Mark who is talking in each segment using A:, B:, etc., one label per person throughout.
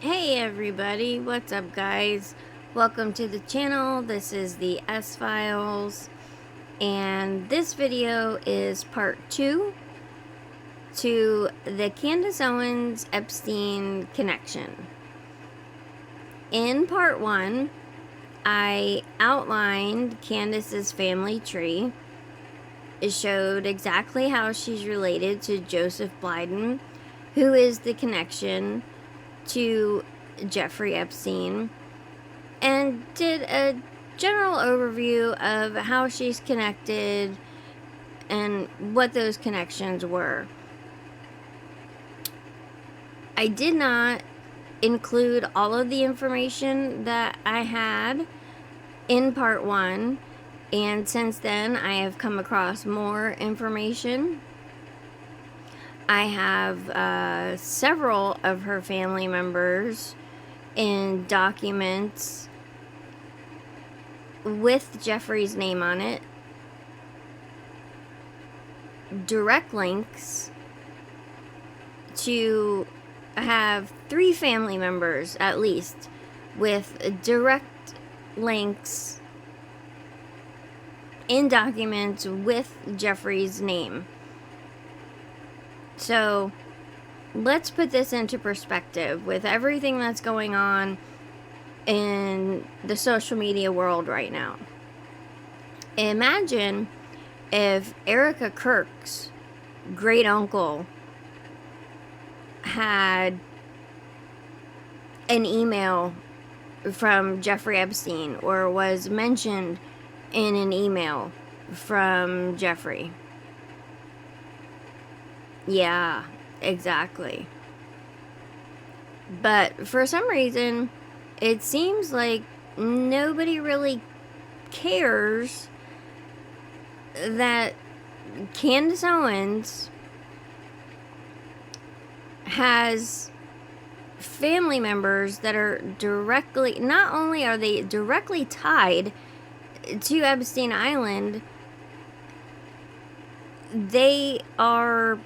A: Hey everybody, what's up guys? Welcome to the channel. This is the S-Files, and this video is part 2 to the Candace Owens Epstein connection. In part 1, I outlined Candace's family tree. It showed exactly how she's related to Joseph Blyden, who is the connection to Jeffrey Epstein, and did a general overview of how she's connected and what those connections were. I did not include all of the information that I had in part 1, and since then I have come across more information. I have several of her family members in documents with Jeffrey's name on it, direct links to have 3 family members at least with direct links in documents with Jeffrey's name. So let's put this into perspective with everything that's going on in the social media world right now. Imagine if Erika Kirk's great uncle had an email from Jeffrey Epstein, or was mentioned in an email from Jeffrey. Yeah, exactly. But for some reason, it seems like nobody really cares that Candace Owens has family members that are directly, not only are they directly tied to Epstein Island, they are,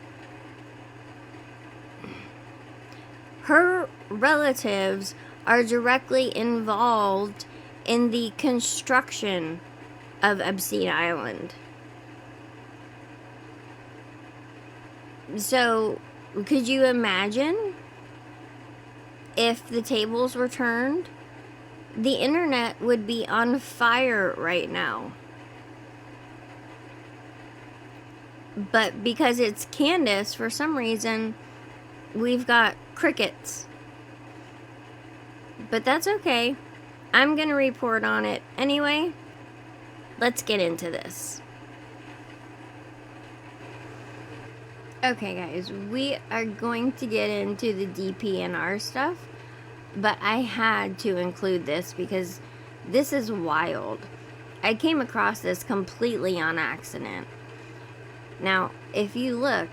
A: her relatives are directly involved in the construction of Epstein Island. So, could you imagine if the tables were turned? The internet would be on fire right now. But because it's Candace, for some reason, we've got crickets. But that's okay. I'm gonna report on it anyway. Let's get into this. Okay guys, we are going to get into the DPNR stuff, but I had to include this because this is wild. I came across this completely on accident. Now, if you look,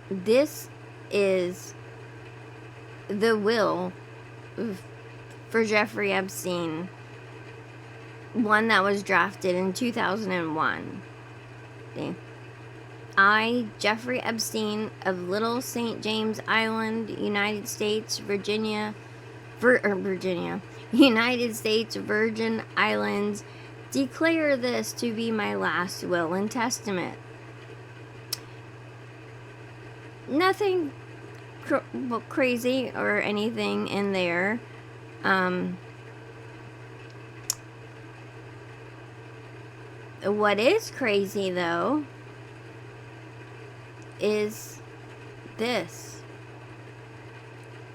A: this is the will for Jeffrey Epstein, one that was drafted in 2001. Okay. I, Jeffrey Epstein of Little St. James Island, United States, United States Virgin Islands, declare this to be my last will and testament. Nothing crazy or anything in there. What is crazy though is this.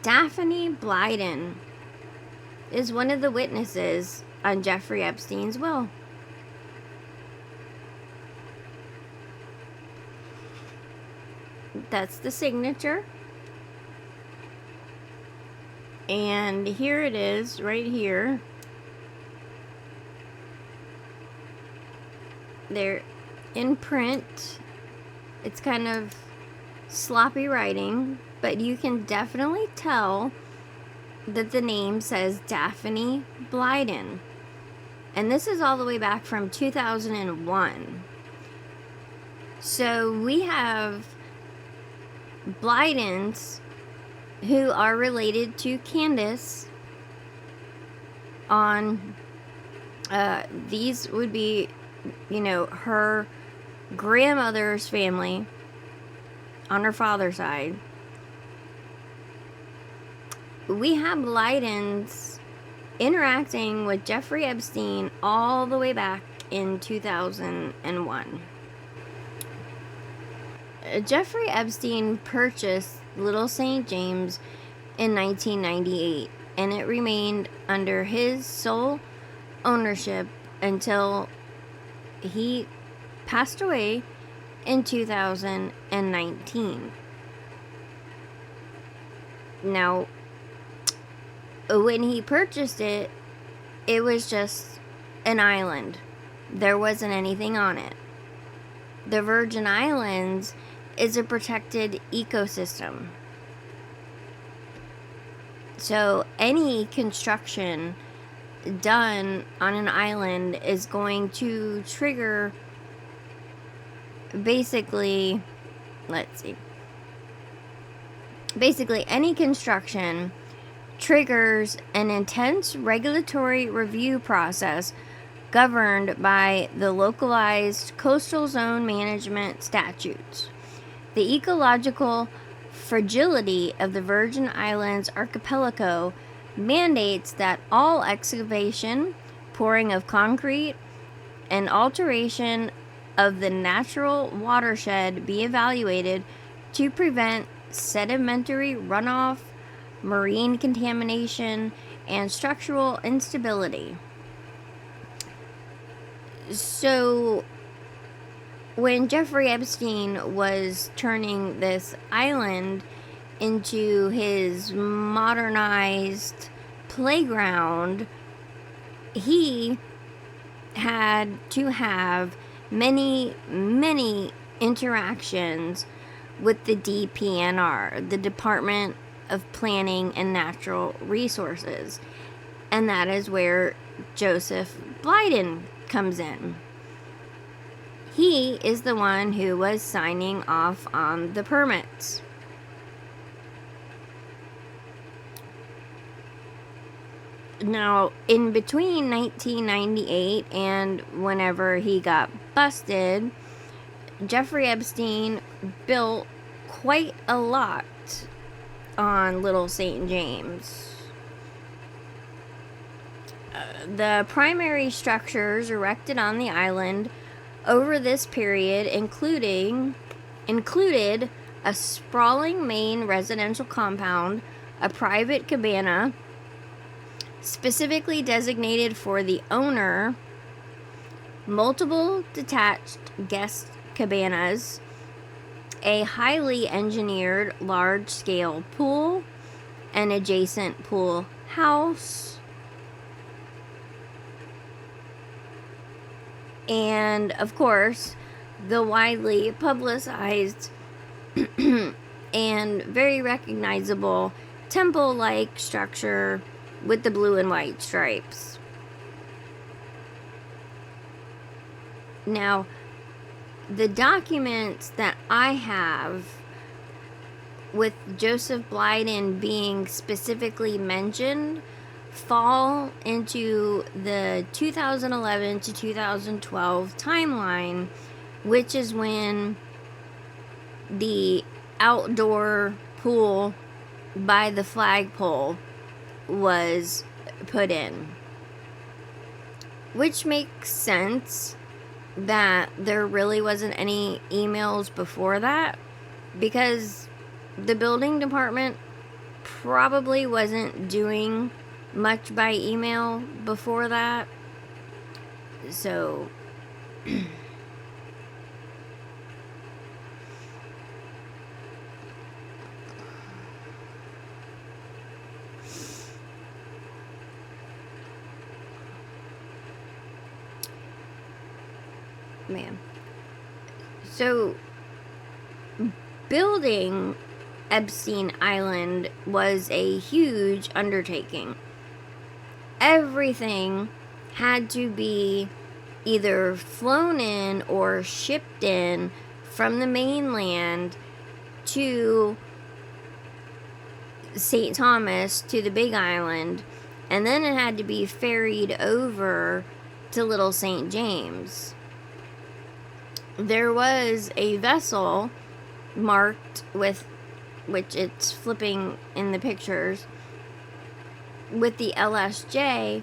A: Daphne Blyden is one of the witnesses on Jeffrey Epstein's will. That's the signature. And here it is, right here. They're in print. It's kind of sloppy writing, but you can definitely tell that the name says Daphne Blyden. And this is all the way back from 2001. So we have Blyden's who are related to Candace on, these would be, her grandmother's family on her father's side. We have Blyden's interacting with Jeffrey Epstein all the way back in 2001. Jeffrey Epstein purchased Little St. James in 1998, and it remained under his sole ownership until he passed away in 2019. Now, when he purchased it, it was just an island. There wasn't anything on it. The Virgin Islands is a protected ecosystem. So any construction done on an island is going to trigger, basically any construction triggers an intense regulatory review process governed by the localized coastal zone management statutes. The ecological fragility of the Virgin Islands archipelago mandates that all excavation, pouring of concrete, and alteration of the natural watershed be evaluated to prevent sedimentary runoff, marine contamination, and structural instability. So, when Jeffrey Epstein was turning this island into his modernized playground, he had to have many, many interactions with the DPNR, the Department of Planning and Natural Resources. And that is where Joseph Blyden comes in. He is the one who was signing off on the permits. Now, in between 1998 and whenever he got busted, Jeffrey Epstein built quite a lot on Little St. James. The primary structures erected on the island over this period included a sprawling main residential compound, a private cabana specifically designated for the owner, multiple detached guest cabanas, a highly engineered large-scale pool, an adjacent pool house, and of course the widely publicized and very recognizable temple-like structure with the blue and white stripes. Now, the documents that I have with Joseph Blyden being specifically mentioned fall into the 2011 to 2012 timeline, which is when the outdoor pool by the flagpole was put in. Which makes sense that there really wasn't any emails before that, because the building department probably wasn't doing much by email before that. So man. So building Epstein Island was a huge undertaking. Everything had to be either flown in or shipped in from the mainland to St. Thomas to the Big Island, and then it had to be ferried over to Little St. James. There was a vessel marked with, which it's flipping in the pictures, with the LSJ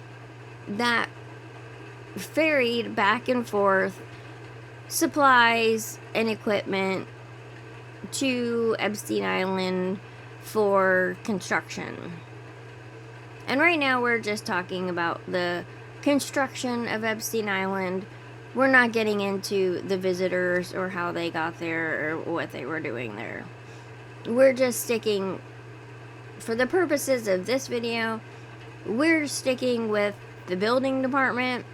A: that ferried back and forth supplies and equipment to Epstein Island for construction. And right now we're just talking about the construction of Epstein Island. We're not getting into the visitors or how they got there or what they were doing there. We're just sticking, for the purposes of this video, we're sticking with the building department,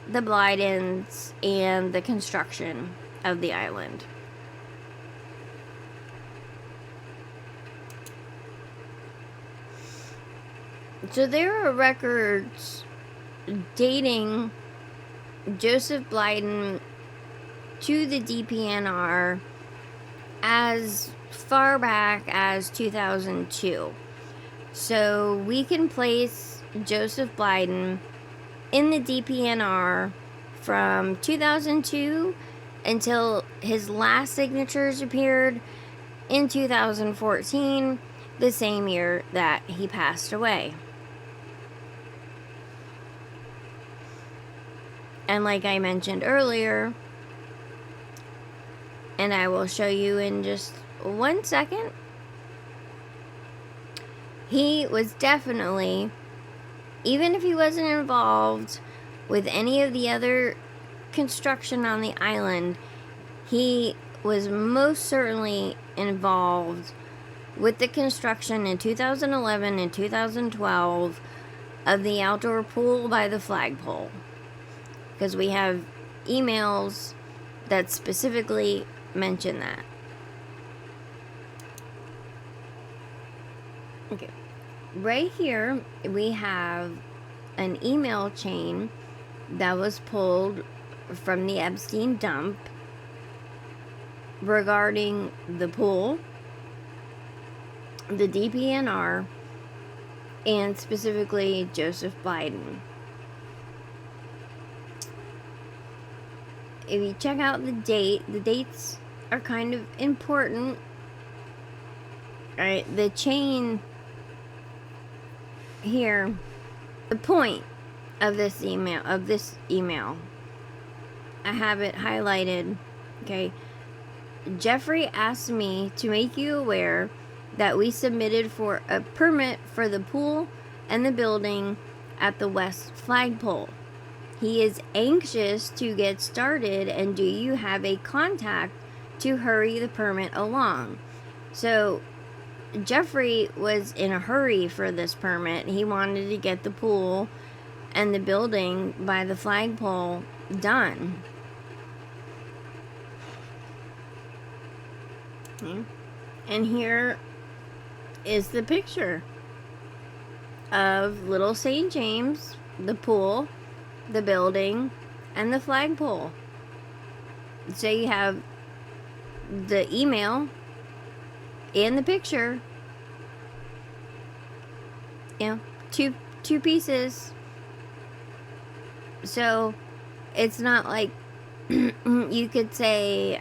A: the Blydens, and the construction of the island. So there are records dating Joseph Blyden to the DPNR as far back as 2002. So we can place Joseph Blyden in the DPNR from 2002 until his last signatures appeared in 2014, the same year that he passed away. And like I mentioned earlier, and I will show you in just 1 second, he was definitely, even if he wasn't involved with any of the other construction on the island, he was most certainly involved with the construction in 2011 and 2012 of the outdoor pool by the flagpole. Because we have emails that specifically mention that. Okay. Right here, we have an email chain that was pulled from the Epstein dump regarding the pool, the DPNR, and specifically Joseph Blyden. If you check out the date, the dates are kind of important. Alright, the chain here, the point of this email, I have it highlighted. Okay. Jeffrey asked me to make you aware that we submitted for a permit for the pool and the building at the West Flagpole. He is anxious to get started, and do you have a contact to hurry the permit along? So Jeffrey was in a hurry for this permit. He wanted to get the pool and the building by the flagpole done. Okay. And here is the picture of Little St. James, the pool, the building, and the flagpole. So you have the email and the picture. You know, two pieces. So it's not like you could say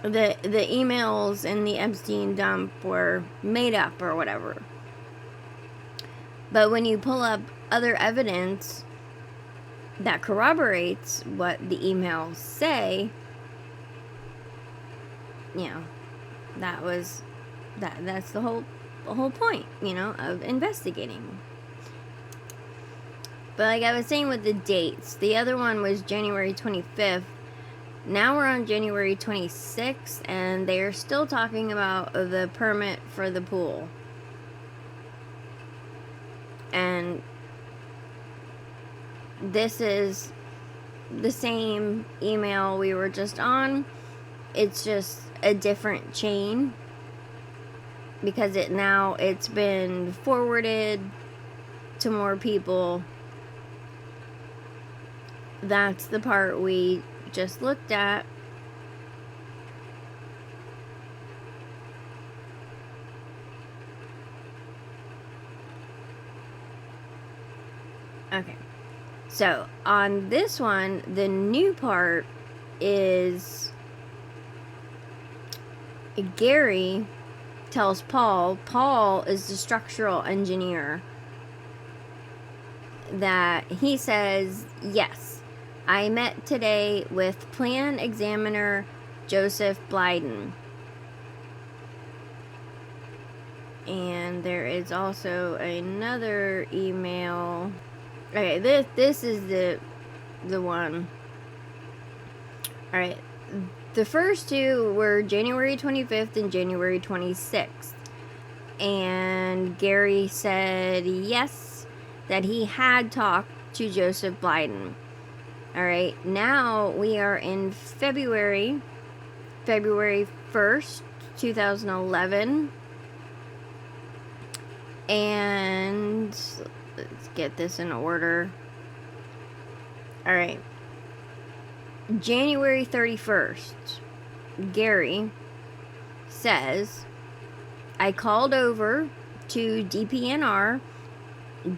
A: the emails in the Epstein dump were made up or whatever. But when you pull up other evidence that corroborates what the emails say, you know, that's the whole point, you know, of investigating. But like I was saying with the dates, the other one was January 25th. Now we're on January 26th, and they are still talking about the permit for the pool. And this is the same email we were just on. It's just a different chain because it's been forwarded to more people. That's the part we just looked at. Okay. So, on this one, the new part is Gary tells Paul is the structural engineer, that he says, yes, I met today with plan examiner Joseph Blyden. And there is also another email. Okay, this is the one. Alright, the first two were January 25th and January 26th. And Gary said yes, that he had talked to Joseph Blyden. Alright, now we are in February 1st, 2011. And let's get this in order. Alright. January 31st, Gary says, I called over to DPNR.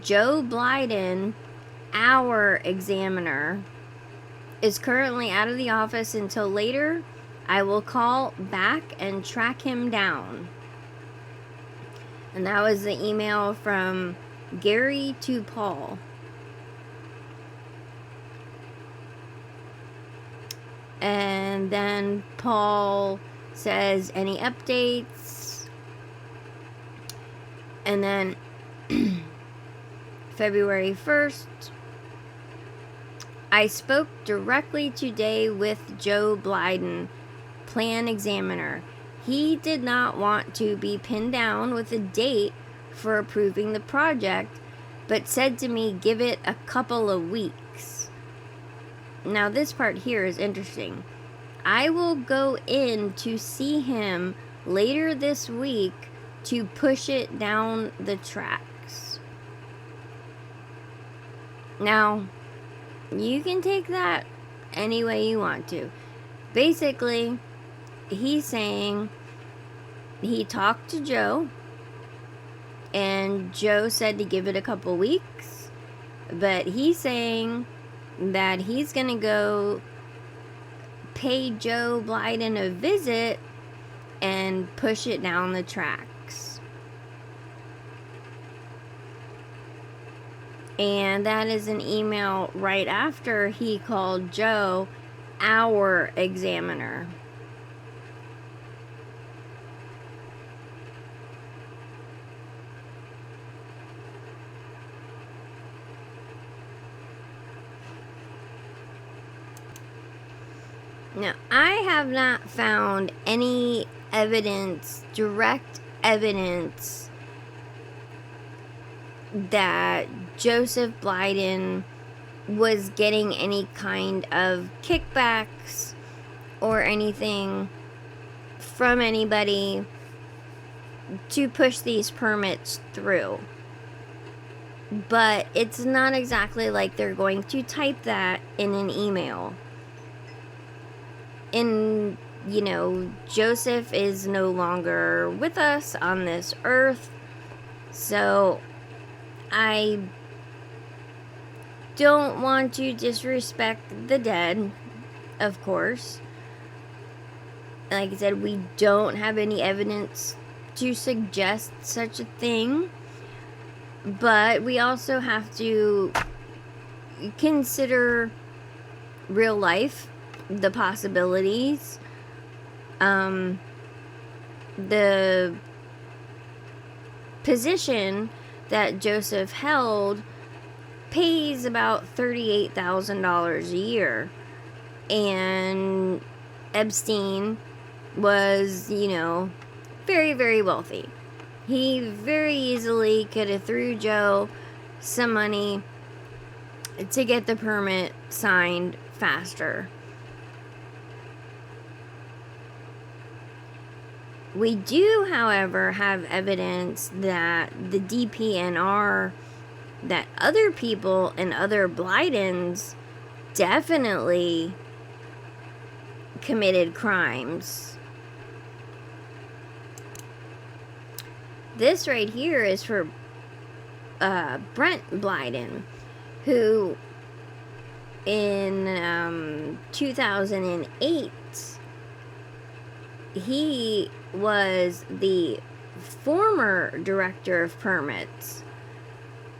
A: Joe Blyden, our examiner, is currently out of the office until later. I will call back and track him down. And that was the email from Gary to Paul. And then Paul says, any updates? And then February 1st, I spoke directly today with Joe Blyden, plan examiner. He did not want to be pinned down with a date for approving the project, but said to me, give it a couple of weeks. Now this part here is interesting. I will go in to see him later this week to push it down the tracks. Now, you can take that any way you want to. Basically, he's saying he talked to Joe, and Joe said to give it a couple weeks, but he's saying that he's gonna go pay Joe Blyden a visit and push it down the tracks. And that is an email right after he called Joe our examiner. Now, I have not found any evidence, direct evidence, that Joseph Blyden was getting any kind of kickbacks or anything from anybody to push these permits through. But it's not exactly like they're going to type that in an email. And, you know, Joseph is no longer with us on this earth, so I don't want to disrespect the dead, of course. Like I said, we don't have any evidence to suggest such a thing, but we also have to consider real life, the possibilities, the position that Joseph held pays about $38,000 a year, and Epstein was, you know, very, very wealthy. He very easily could have threw Joe some money to get the permit signed faster. We do, however, have evidence that the DPNR, that other people and other Blydens definitely committed crimes. This right here is for Brent Blyden. who in 2008, he was the former director of permits.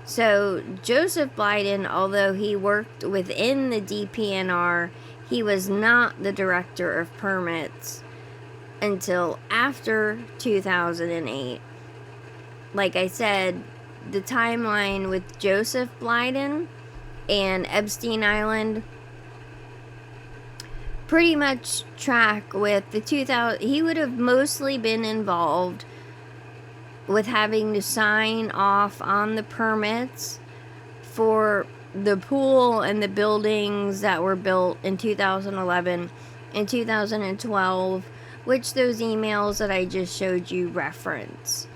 A: So Joseph Blyden, although he worked within the DPNR, he was not the director of permits until after 2008. Like I said, the timeline with Joseph Blyden and Epstein Island pretty much track with the 2000. He would have mostly been involved with having to sign off on the permits for the pool and the buildings that were built in 2011 and 2012, which those emails that I just showed you reference.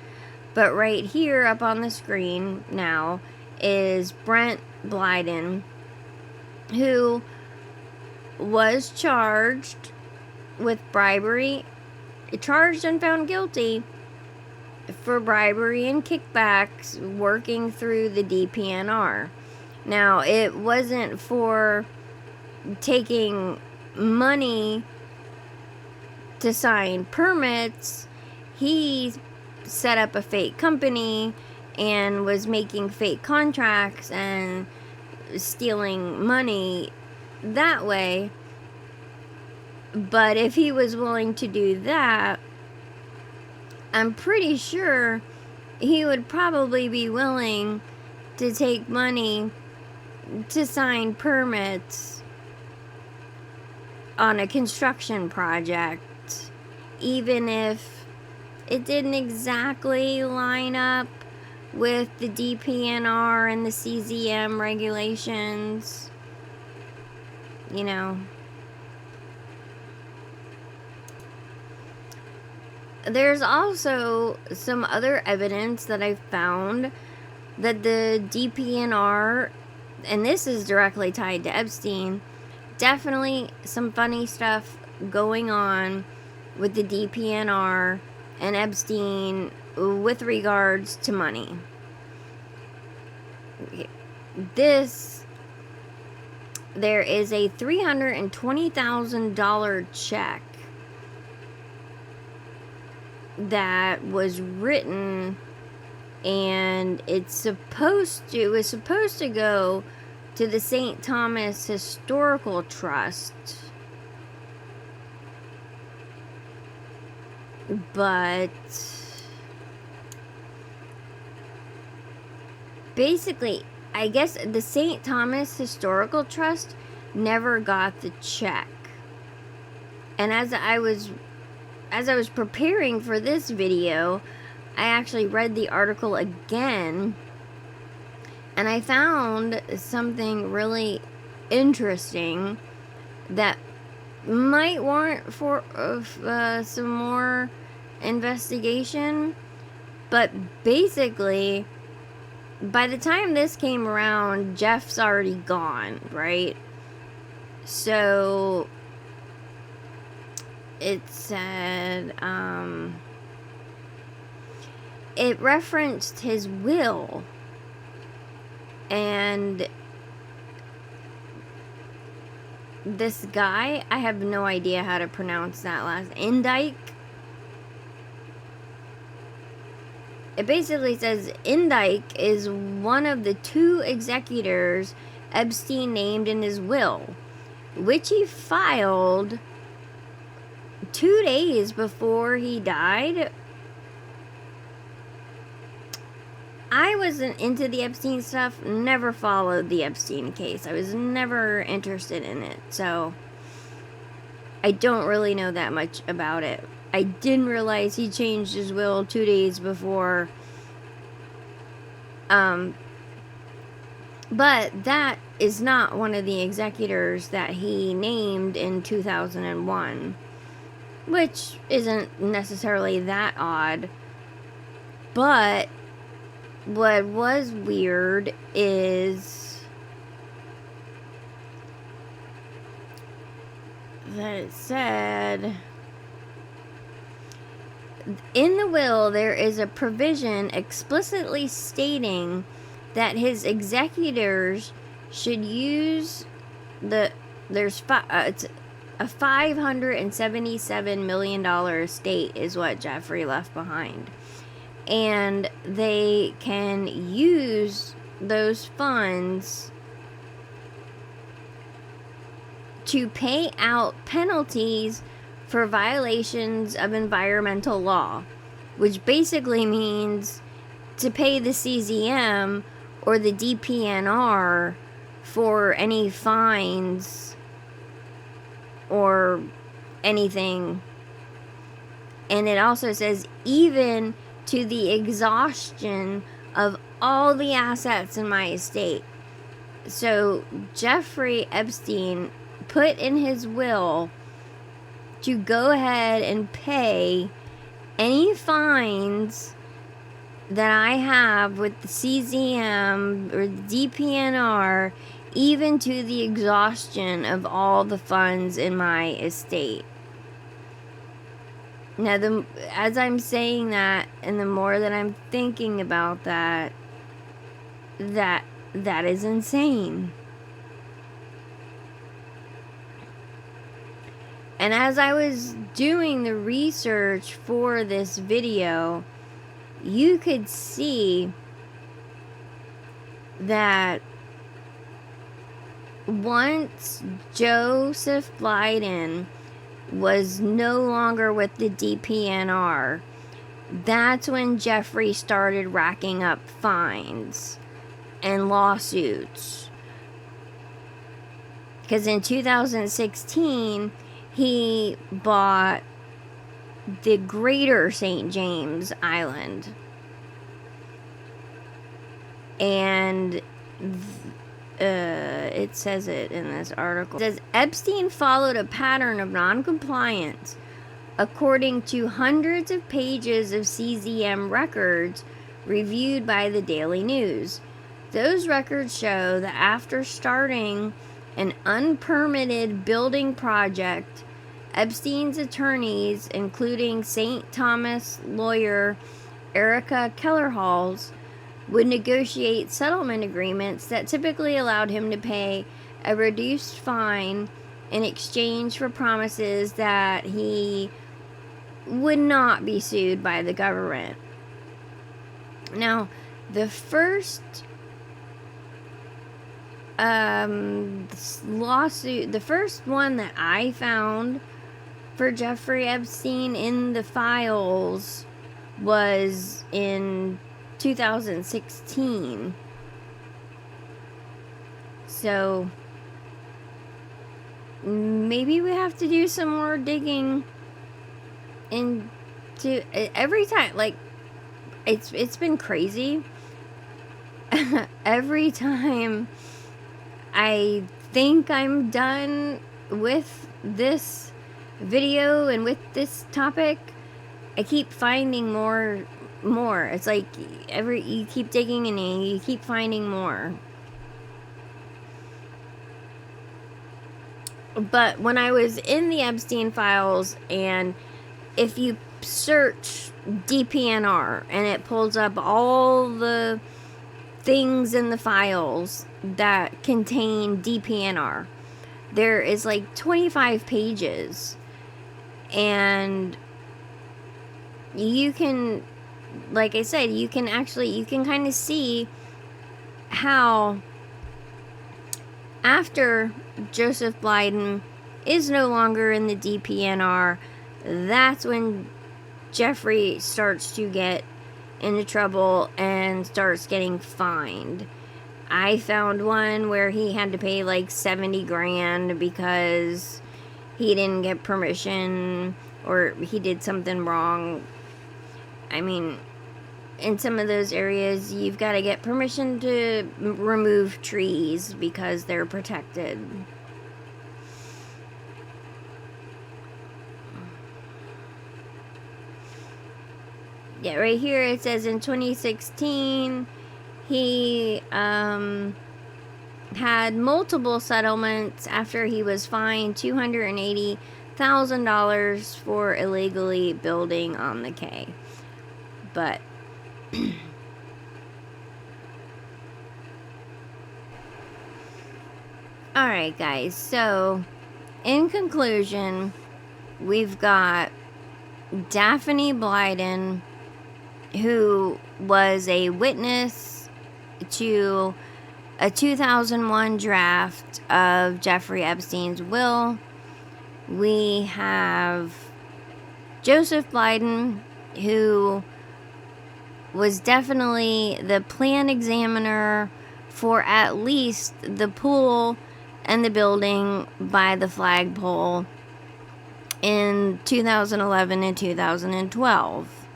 A: But right here up on the screen now is Brent Blyden, who was charged with bribery, charged and found guilty for bribery and kickbacks working through the DPNR. Now, it wasn't for taking money to sign permits. He set up a fake company and was making fake contracts and stealing money that way. But if he was willing to do that, I'm pretty sure he would probably be willing to take money to sign permits on a construction project, even if it didn't exactly line up with the DPNR and the CZM regulations, you know. There's also some other evidence that I found that the DPNR, and this is directly tied to Epstein, definitely some funny stuff going on with the DPNR and Epstein with regards to money. There is a $320,000 check that was written, and it was supposed to go to the St. Thomas Historical Trust, but basically, I guess the St. Thomas Historical Trust never got the check. And as I was preparing for this video, I actually read the article again, and I found something really interesting that might warrant for some more investigation. But basically, by the time this came around, Jeff's already gone, right? So it said, it referenced his will, and this guy, I have no idea how to pronounce that last, Indike. It basically says Indike is one of the 2 executors Epstein named in his will, which he filed 2 days before he died. I wasn't into the Epstein stuff, never followed the Epstein case. I was never interested in it, so I don't really know that much about it. I didn't realize he changed his will 2 days before. But that is not one of the executors that he named in 2001, which isn't necessarily that odd. But what was weird is that it said, in the will, there is a provision explicitly stating that his executors should use it's a $577 million estate is what Jeffrey left behind. And they can use those funds to pay out penalties for violations of environmental law, which basically means to pay the CZM or the DPNR for any fines or anything. And it also says even to the exhaustion of all the assets in my estate. So Jeffrey Epstein put in his will to go ahead and pay any fines that I have with the CZM or the DPNR, even to the exhaustion of all the funds in my estate. Now, as I'm saying that, and the more that I'm thinking about that is insane. And as I was doing the research for this video, you could see that once Joseph Blyden was no longer with the DPNR, that's when Jeffrey started racking up fines and lawsuits. Because in 2016, he bought the Greater St. James Island. And it says it in this article. It says Epstein followed a pattern of non-compliance according to hundreds of pages of CZM records reviewed by the Daily News. Those records show that after starting an unpermitted building project, Epstein's attorneys, including St. Thomas lawyer Erika Kirk, would negotiate settlement agreements that typically allowed him to pay a reduced fine in exchange for promises that he would not be sued by the government. Now, the first lawsuit, the first one that I found for Jeffrey Epstein in the files was in 2016. So maybe we have to do some more digging into every time. Like, it's been crazy. Every time I think I'm done with this video and with this topic, I keep finding more. It's like you keep digging and you keep finding more. But when I was in the Epstein files, and if you search DPNR and it pulls up all the things in the files that contain DPNR, there is like 25 pages, and you can, like I said, you can kind of see how after Joseph Blyden is no longer in the DPNR, that's when Jeffrey starts to get into trouble and starts getting fined. I found one where he had to pay like 70 grand because he didn't get permission or he did something wrong. I mean, in some of those areas, you've got to get permission to remove trees because they're protected. Yeah, right here it says in 2016, he had multiple settlements after he was fined $280,000 for illegally building on the K. But Alright, guys, so in conclusion, we've got Daphne Blyden, who was a witness to a 2001 draft of Jeffrey Epstein's will. We have Joseph Blyden, who was definitely the plan examiner for at least the pool and the building by the flagpole in 2011 and 2012.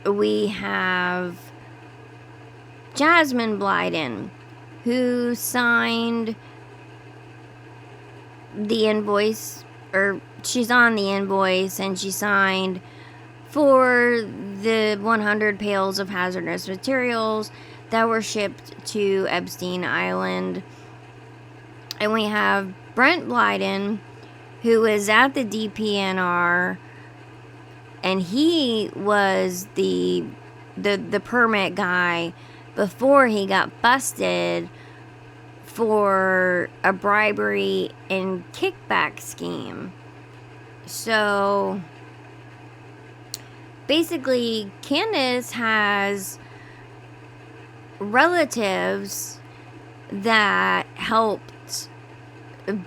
A: We have Jasmine Blyden, who signed the invoice, or she's on the invoice, and she signed for the 100 pails of hazardous materials that were shipped to Epstein Island. And we have Brent Blyden, who is at the DPNR, and he was the permit guy before he got busted for a bribery and kickback scheme. So basically, Candace has relatives that helped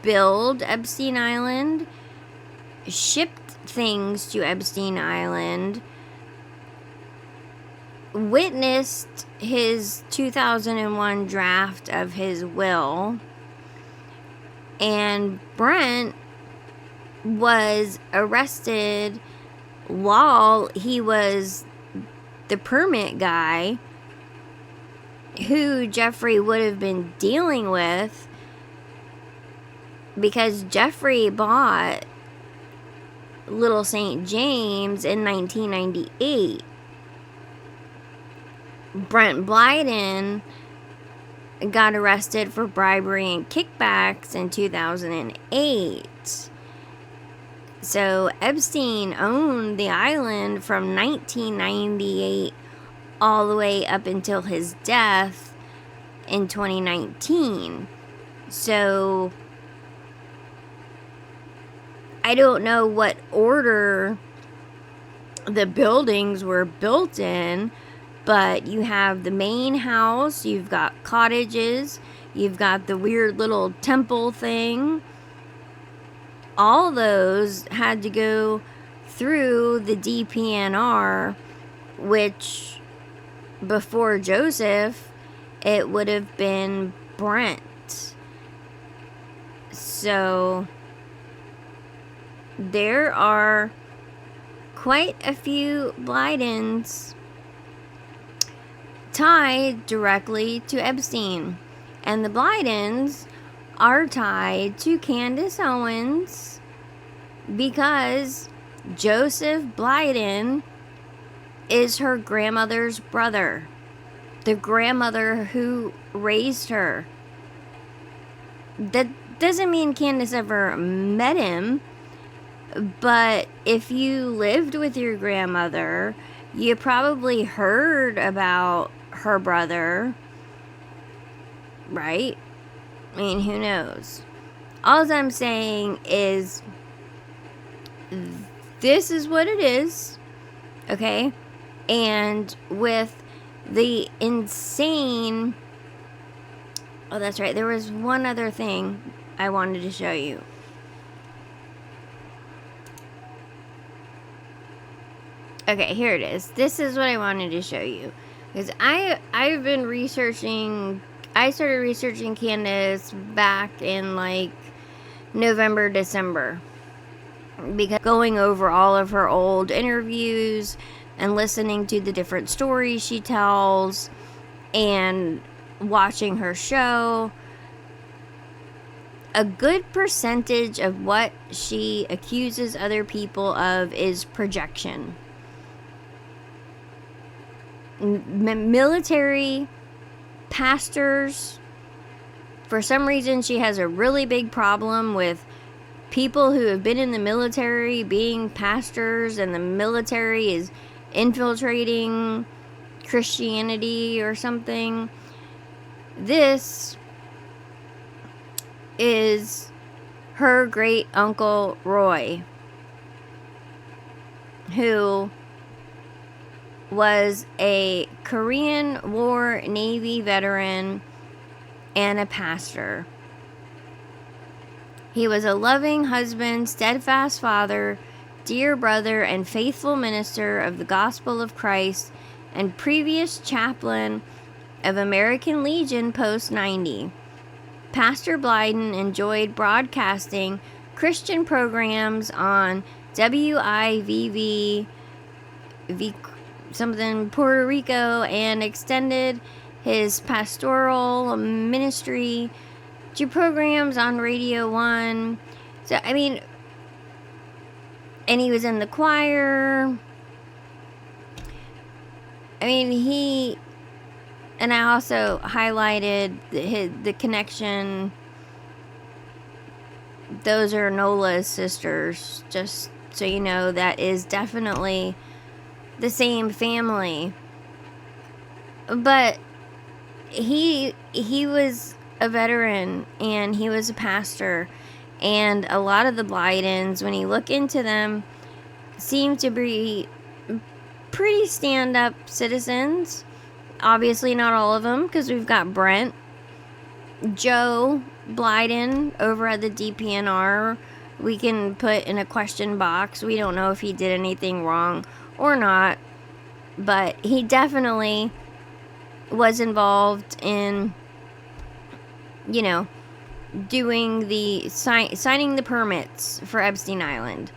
A: build Epstein Island, shipped things to Epstein Island, witnessed his 2001 draft of his will, and Brent was arrested while he was the permit guy who Jeffrey would have been dealing with, because Jeffrey bought Little St. James in 1998. Brent Blyden got arrested for bribery and kickbacks in 2008. So Epstein owned the island from 1998 all the way up until his death in 2019. So I don't know what order the buildings were built in, but you have the main house, you've got cottages, you've got the weird little temple thing. All those had to go through the DPNR, which before Joseph, it would have been Brent. So there are quite a few Blydens tied directly to Epstein. And the Blydens are tied to Candace Owens because Joseph Blyden is her grandmother's brother, the grandmother who raised her. That doesn't mean Candace ever met him, but if you lived with your grandmother, you probably heard about her brother, right? I mean, who knows? All I'm saying is, this is what it is, okay? And with the insane... Oh, that's right. There was one other thing I wanted to show you. Okay, here it is. This is what I wanted to show you. Because I've been researching... I started researching Candace back in, like, November, December. Because going over all of her old interviews and listening to the different stories she tells and watching her show, a good percentage of what she accuses other people of is projection. Military pastors, for some reason she has a really big problem with people who have been in the military being pastors, and the military is infiltrating Christianity or something. This is her great uncle Roy, who was a Korean War Navy veteran and a pastor. He was a loving husband, steadfast father, dear brother, and faithful minister of the gospel of Christ, and previous chaplain of American Legion Post 90. Pastor Blyden enjoyed broadcasting Christian programs on WIVV something Puerto Rico, and extended his pastoral ministry to programs on Radio 1. So, I mean, and he was in the choir. I mean, and I also highlighted the connection. Those are Nola's sisters, just so you know. That is definitely the same family. But he was a veteran, and he was a pastor, and a lot of the Blydens, when you look into them, seem to be pretty stand-up citizens. Obviously not all of them, because we've got Brent, Joe Blyden over at the DPNR. We can put in a question box. We don't know if he did anything wrong or not, but he definitely was involved in, you know, doing the signing the permits for Epstein Island,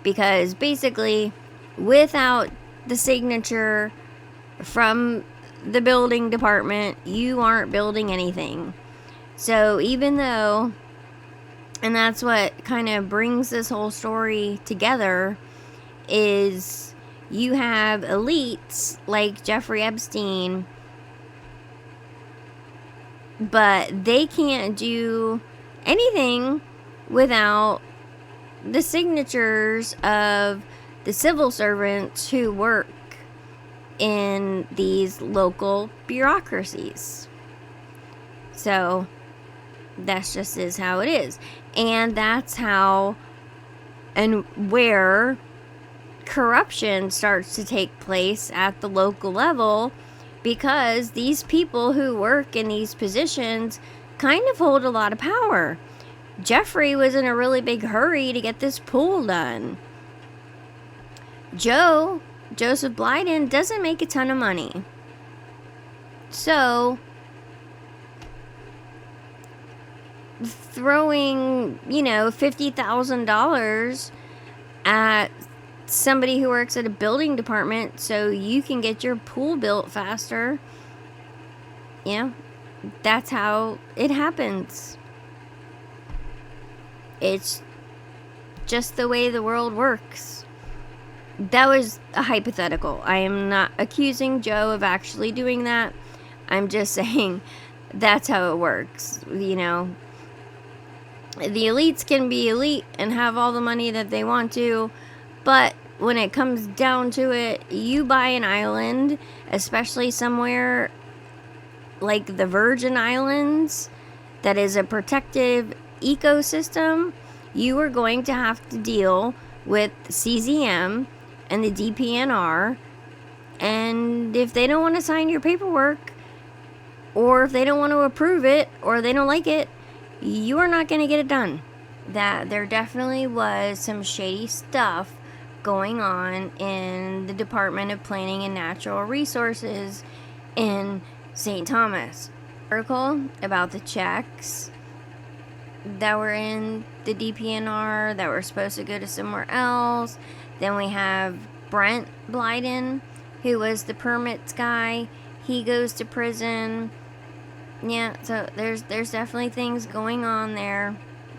A: because basically without the signature from the building department, you aren't building anything. So even though, and that's what kind of brings this whole story together, is you have elites like Jeffrey Epstein, but they can't do anything without the signatures of the civil servants who work in these local bureaucracies. So that's just is how it is. And that's how and where corruption starts to take place at the local level, because these people who work in these positions kind of hold a lot of power. Jeffrey was in a really big hurry to get this pool done. Joseph Blyden doesn't make a ton of money. So throwing, $50,000 at somebody who works at a building department so you can get your pool built faster, that's how it happens. It's just the way the world works. That was a hypothetical. I am not accusing Joe of actually doing that. I'm just saying that's how it works. The elites can be elite and have all the money that they want to, but when it comes down to it, you buy an island, especially somewhere like the Virgin Islands, that is a protective ecosystem, you are going to have to deal with CZM and the DPNR, and if they don't want to sign your paperwork, or if they don't want to approve it, or they don't like it, you are not going to get it done. That there definitely was some shady stuff going on in the Department of Planning and Natural Resources in St. Thomas. Article about the checks that were in the DPNR that were supposed to go to somewhere else. Then we have Brent Blyden, who was the permits guy. He goes to prison. Yeah, so there's definitely things going on there.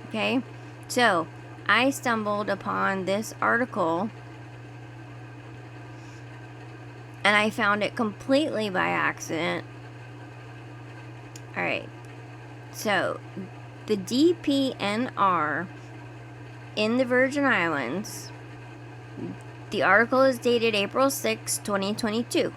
A: Okay, so I stumbled upon this article, and I found it completely by accident. Alright, so the DPNR in the Virgin Islands, the article is dated April 6, 2022.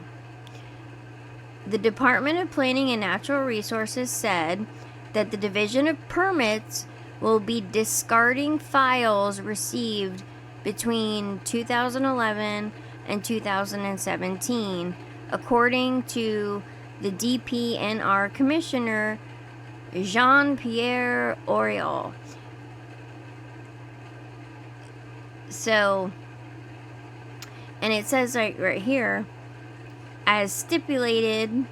A: The Department of Planning and Natural Resources said that the Division of Permits will be discarding files received between 2011 and 2017, according to the DPNR Commissioner Jean-Pierre Auriol. So, and it says right here, as stipulated,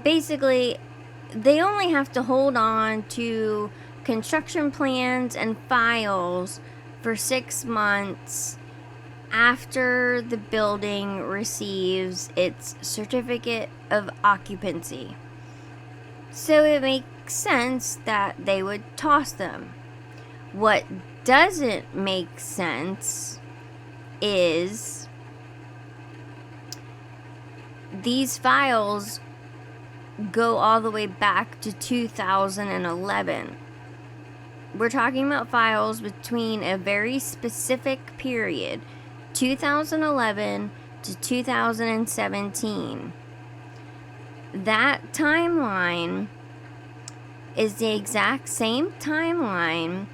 A: basically, they only have to hold on to construction plans and files for 6 months after the building receives its certificate of occupancy. So it makes sense that they would toss them. What doesn't make sense is these files go all the way back to 2011. We're talking about files between a very specific period, 2011 to 2017. That timeline is the exact same timeline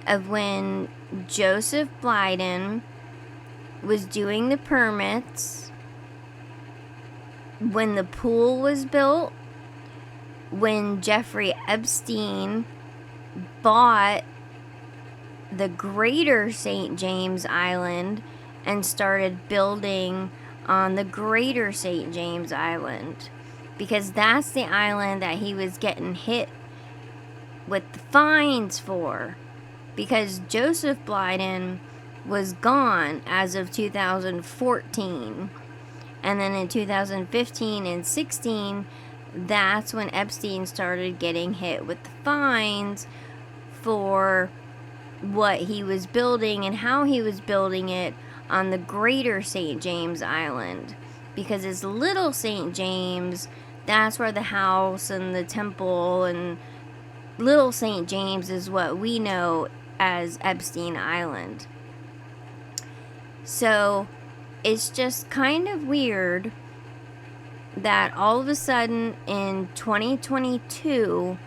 A: of when Joseph Blyden was doing the permits, when the pool was built, when Jeffrey Epstein bought the greater St. James Island and started building on the greater St. James Island, because that's the island that he was getting hit with the fines for, because Joseph Blyden was gone as of 2014, and then in 2015 and 16, that's when Epstein started getting hit with the fines for what he was building and how he was building it on the greater St. James Island, because it's little St. James, that's where the house and the temple, and little St. James is what we know as Epstein Island. So it's just kind of weird that all of a sudden in 2022,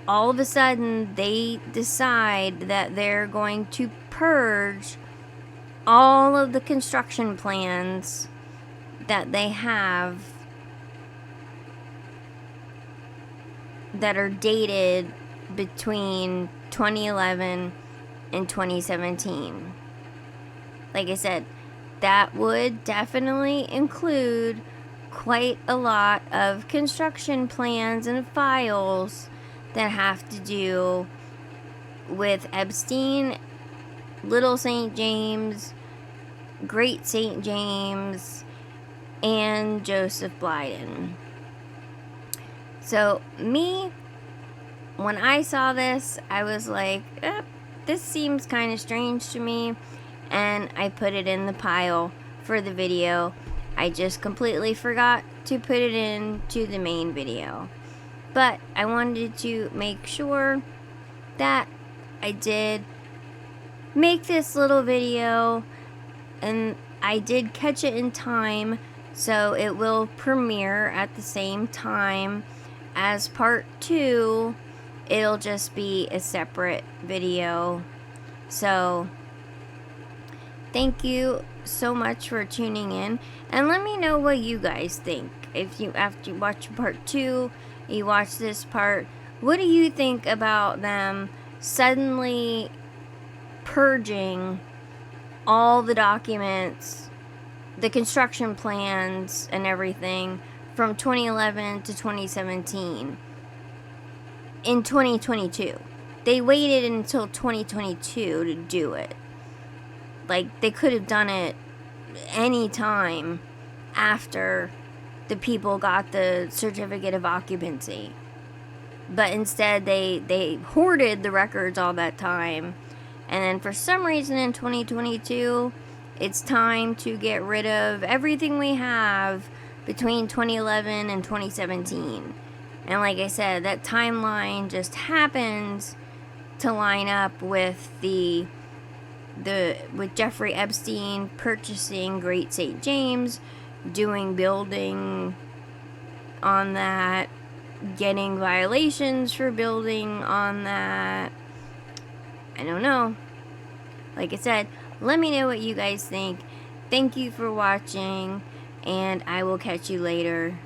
A: all of a sudden they decide that they're going to purge all of the construction plans that they have that are dated between 2011 and 2017. Like I said, that would definitely include quite a lot of construction plans and files that have to do with Epstein, Little St. James, Great St. James, and Joseph Blyden. So me, when I saw this, I was like, this seems kind of strange to me, and I put it in the pile for the video. I just completely forgot to put it into the main video, but I wanted to make sure that I did make this little video, and I did catch it in time, so it will premiere at the same time as part 2. It'll just be a separate video. So thank you so much for tuning in, and let me know what you guys think. If you, after you watch part 2, you watch this part, what do you think about them suddenly purging all the documents, the construction plans and everything from 2011 to 2017 in 2022? They waited until 2022 to do it. Like, they could have done it any time after the people got the certificate of occupancy. But instead, they hoarded the records all that time. And then for some reason in 2022, it's time to get rid of everything we have between 2011 and 2017. And like I said, that timeline just happens to line up with with Jeffrey Epstein purchasing Great St. James, doing building on that, getting violations for building on that. I don't know. Like I said, let me know what you guys think. Thank you for watching, and I will catch you later.